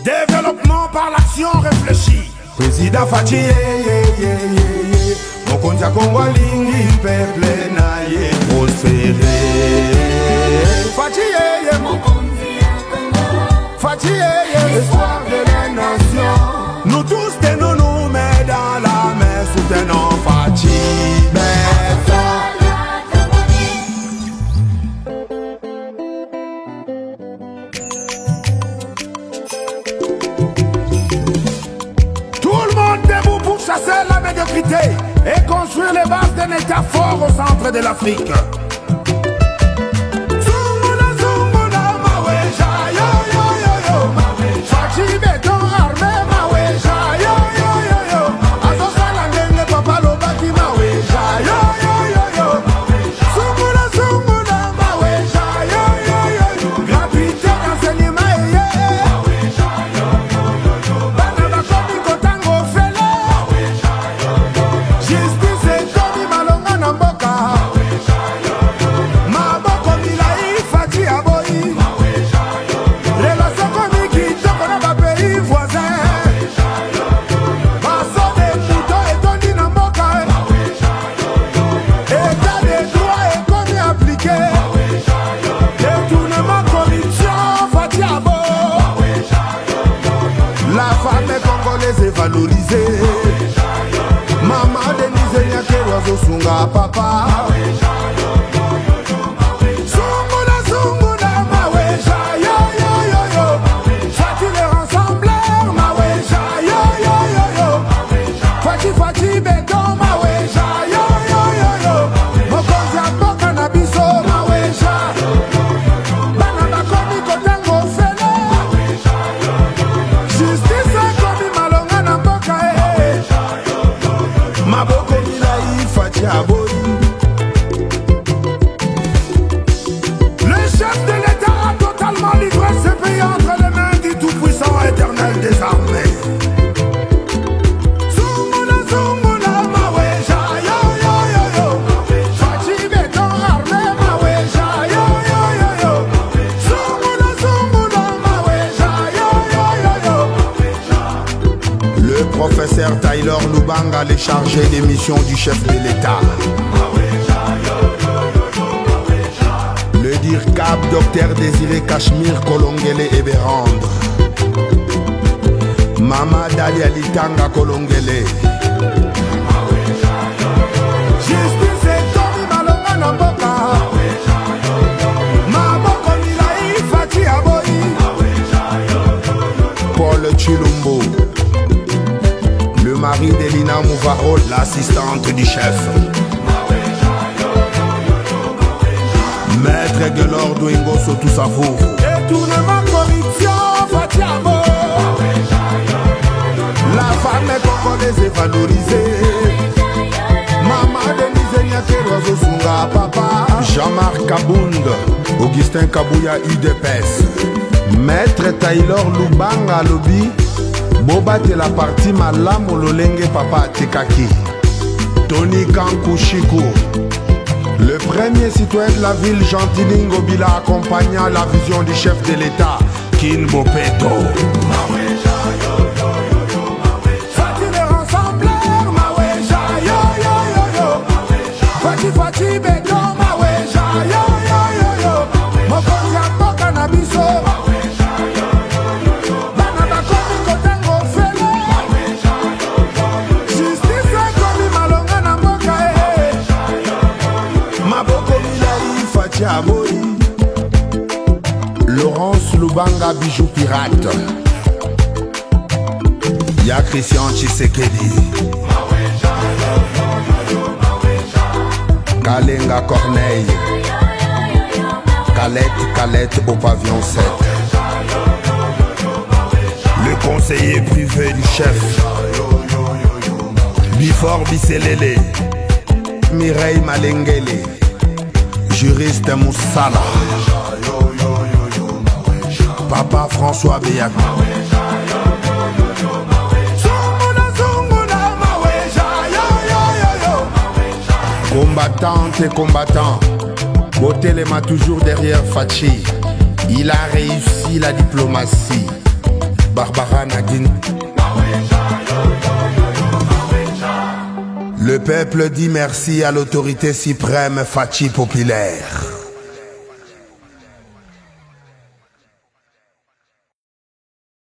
Développement par l'action réfléchie. Président Fachi, Mokonza Kongo lingi peuple na ye prospérer. Fachi, Fachi, espoir de la nation. Nous tous tenons-nous mains dans la main, soutenons Fachi. Chasser la médiocrité et construire les bases d'un État fort au centre de l'Afrique. Valorisé. Maman Denise Nyake oiseau sunga papa. Sunguna sunguna maweja yo yo yo yo. Fati les rassembleurs maweja yo yo yo yo. Fati fati béton maweja yo yo yo yo. Mokonzi amboka na biso maweja. Bana bakomi kotango fele. Justice komi malonga na mboka maboko milai Fachi Aboyi. Le chef de l'État a totalement livré ce pays entre les mains du tout-puissant éternel des armées. Zunguna zunguna maweja yo yo yo yo. Fachi béton armé maweja yo yo yo yo. Zunguna zunguna maweja yo yo yo yo. Le professeur Taylor Lubanga, les chargé des missions du chef de l'État. Le DIRCAP, docteur Désiré Cachemire Kolongele Eberande. Mama Dalia Litanga Kolongele. Justice et Tomi Malonga Namboka. Maboko Milai Fachi Aboyi. Paul Chilumbo, le mari d'Elina Mouvaro, l'assistante du chef. Maître Gelor Douingo Sotousafou. Détournement, corruption, Fachi Aboyi. La femme congolaise est valorisée. Maman Denise Nyake oiseau sunga papa. Jean-Marc Kabound, Augustin Kabouya UDPS. Maître Taylor Lubanga Lobi. Boba de la partie malamu lolenge papa tekaki. Tony Kankushiku, le premier citoyen de la ville Gentilini Ngobila accompagnant la vision du chef de l'État Kin Bopeto. Fati les rassembleurs maweja yo yo yo yo. Fati fati béton maweja yo yo yo yo. Mokonzi amboka na biso. Aboyi. Laurence Lubanga bijou pirate. Ya Christian Tshisekedi. Kalenga Corneille. Calette au pavillon 7. Le conseiller privé du chef. Bifor Biselele. Mireille Malengele. Juriste Moussala. Papa François Béac. Combattantes et combattants, Botelema toujours derrière Fachi. Il a réussi la diplomatie. Barbara Nadine. Le peuple dit merci à l'autorité suprême Fachi populaire.